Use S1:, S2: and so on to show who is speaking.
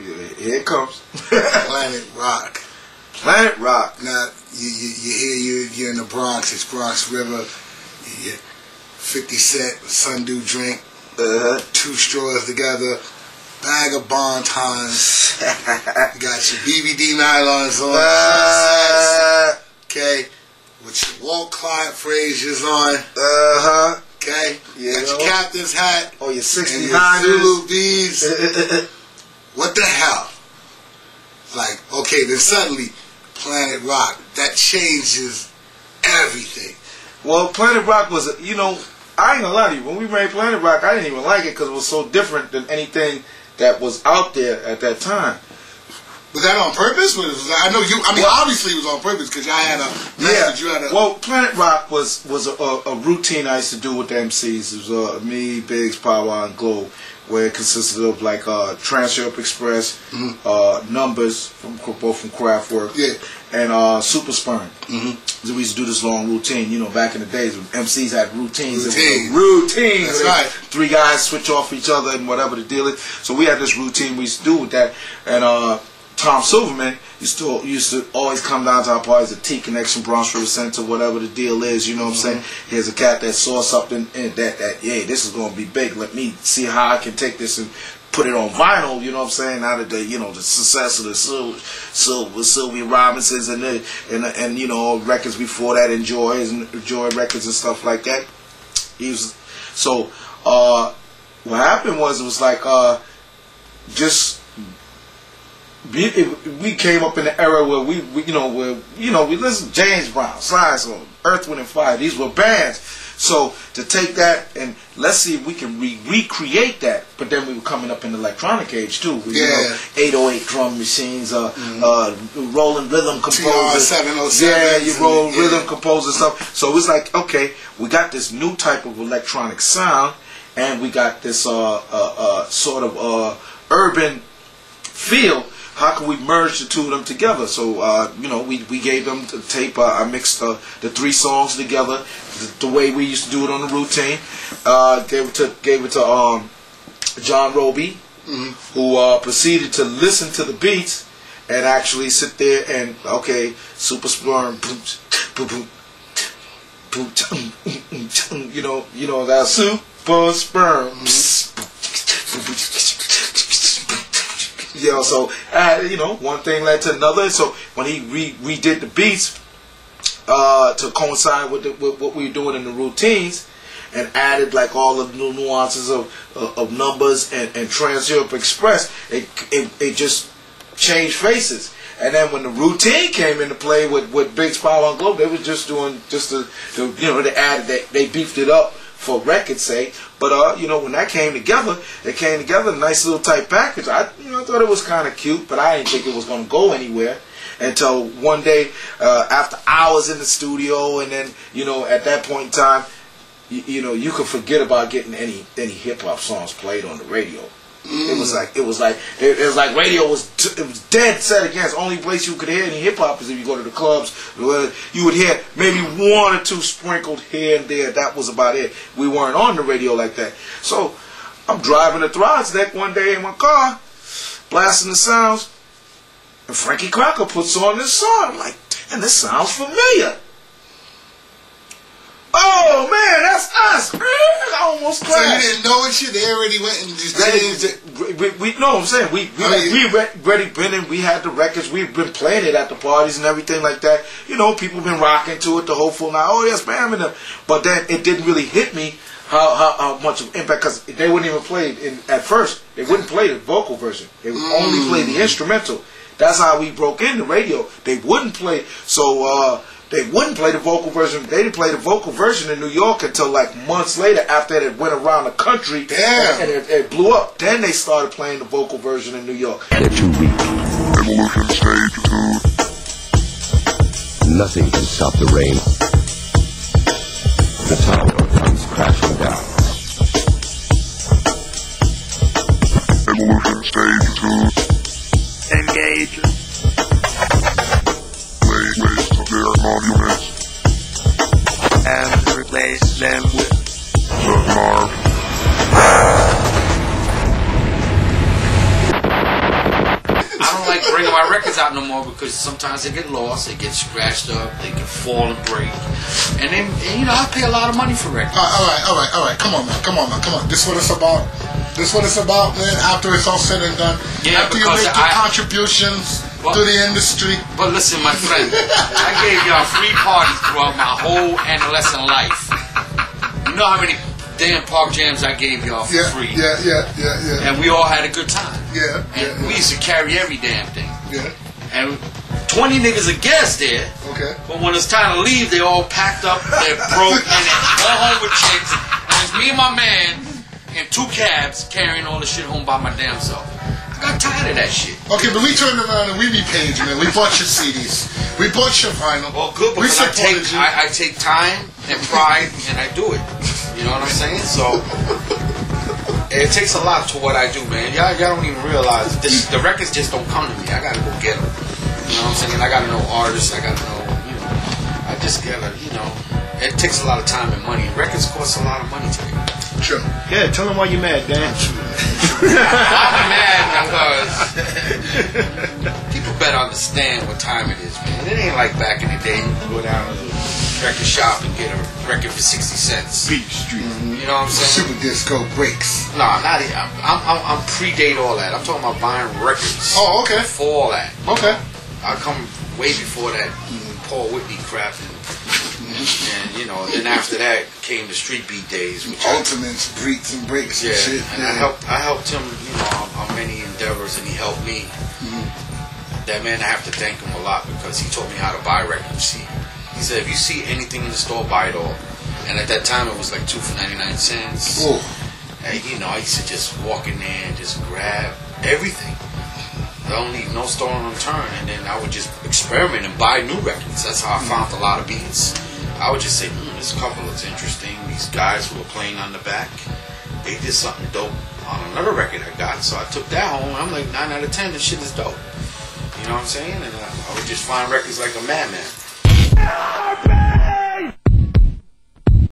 S1: Here it comes.
S2: Planet Rock.
S1: Planet Rock.
S2: Now, you hear you're in the Bronx, it's Bronx River, you 50 Cent, Sundew Drink, 2 straws together, bag of Bontons, you got your BBD nylons on, okay, with your Walt Clyde Frazier's on, okay, you got your captain's hat,
S1: your 60
S2: and your Zulu beads. What the hell? Like, okay, then suddenly Planet Rock, that changes everything.
S1: Well, Planet Rock was, I ain't gonna lie to you, when we made Planet Rock, I didn't even like it because it was so different than anything that was out there at that time.
S2: Was that on purpose? Obviously it was on purpose because y'all had a message.
S1: Well, Planet Rock was a routine I used to do with the MCs. It was me, Biggs, Power, and Glow, where it consisted of like Trans Europe Express, Numbers both from Kraftwerk, and Super Sperm. So we used to do this long routine. Back in the days when MCs had routines. Routine.
S2: That's right.
S1: 3 guys switch off each other and whatever the deal is. So we had this routine we used to do with that, and Tom Silverman used to always come down to our parties at T Connection, Bronx River Center, whatever the deal is, you know what I'm saying? Here's a cat that saw something and that this is gonna be big. Let me see how I can take this and put it on vinyl, you know what I'm saying? Out of the the success of the Sylvia Robinsons and records before that, Enjoy records and stuff like that. What happened was it was like we came up in the era where we listened to James Brown, Science, Earth, Wind and Fire. These were bands. So to take that and let's see if we can recreate that. But then we were coming up in the electronic age too. With, 808 drum machines, rolling rhythm composers.
S2: 707.
S1: You roll rhythm composer stuff. So it was like, okay, we got this new type of electronic sound, and we got this sort of urban feel. How can we merge the 2 of them together? So, we gave them the tape. I mixed the 3 songs together the way we used to do it on the routine. Gave it to John Roby, who proceeded to listen to the beats and actually sit there and, Super Sperm, that Super Sperm. One thing led to another. So when he redid the beats to coincide with what we were doing in the routines, and added like all of the new nuances of Numbers and Trans Europe Express, it just changed faces. And then when the routine came into play with Biggs, Power, and Glow, they was just doing they beefed it up for record's sake. But when that came together, a nice little tight package. I thought it was kind of cute, but I didn't think it was going to go anywhere until one day after hours in the studio, and then at that point in time, you could forget about getting any hip hop songs played on the radio. It was like radio was dead set against. Only place you could hear any hip hop is if you go to the clubs. You would hear maybe 1 or 2 sprinkled here and there. That was about it. We weren't on the radio like that. So I'm driving the Throgs deck one day in my car, blasting the sounds, and Frankie Crocker puts on this song. I'm like, damn, this sounds familiar. Oh man, that's us! I almost crashed.
S2: So you didn't know it shit? They already went and just changed it.
S1: We know what I'm saying. We already been in. We had the records. We've been playing it at the parties and everything like that. People been rocking to it the whole full night. Oh yes, man. But then it didn't really hit me how much of impact, because they wouldn't even play it at first. They wouldn't play the vocal version. They would only play the instrumental. That's how we broke in the radio. They wouldn't play. So. They wouldn't play the vocal version. They didn't play the vocal version in New York until like months later, after it went around the country.
S2: Damn.
S1: And it blew up. Then they started playing the vocal version in New York.
S3: They're too weak.
S4: Evolution stage 2.
S3: Nothing can stop the rain. The tower comes crashing down.
S4: Evolution stage 2.
S5: Engage.
S4: Waste of their monuments
S5: And replace them with
S4: the mark.
S6: out no more because sometimes they get lost, they get scratched up, they can fall and break. And then, you know, I pay a lot of money for records.
S2: All right. Come on, man. This is what it's about. Man. After it's all said and done,
S6: Yeah,
S2: after you make
S6: because
S2: your contributions to the industry.
S6: But listen, my friend, I gave y'all free parties throughout my whole adolescent life. You know how many damn park jams I gave y'all for free?
S2: Yeah.
S6: And we all had a good time.
S2: Yeah.
S6: And we used to carry every damn thing.
S2: Yeah.
S6: And 20 niggas a guest there.
S2: Okay.
S6: But when it's time to leave, they all packed up, they're broke, and they go home with chicks. And it's me and my man in 2 cabs carrying all the shit home by my damn self. I got tired of that shit.
S2: Okay, but we turned around and we repaid you, man. We bought your CDs. We bought your vinyl.
S6: Well, good, because I take time and pride and I do it. You know what I'm saying? So it takes a lot to what I do, man. Y'all don't even realize the records just don't come to me. I gotta go get them. You know what I'm saying? I gotta know artists. I gotta know, you know. I just gotta, you know. It takes a lot of time and money. Records cost a lot of money to me.
S2: Sure.
S7: Yeah, tell them why you're mad, Dan.
S6: I'm mad because people better understand what time it is, man. It ain't like back in the day. You can go down to the record shop and get a record for 60 cents.
S7: Beach Street.
S6: You know what I'm saying?
S2: Super Disco breaks.
S6: Nah, not it. I'm predate all that. I'm talking about buying records.
S2: Oh, okay.
S6: Before all that.
S2: Okay.
S6: I come way before that Paul Whitney crap. And you know, then after that came the street beat days, which
S2: Ultimates, beats and breaks and shit.
S6: And I helped him, you know, on many endeavors, and he helped me. That man, I have to thank him a lot because he taught me how to buy records. He said, if you see anything in the store, buy it all. And at that time, it was like 2 for 99 cents.
S2: Ooh.
S6: And you know, I used to just walk in there and just grab everything. I don't leave no stone unturned, and then I would just experiment and buy new records. That's how I found a lot of beats. I would just say, this cover looks interesting. These guys who were playing on the back, they did something dope on another record I got. So I took that home. I'm like 9 out of 10. This shit is dope. You know what I'm saying? And I would just find records like a madman.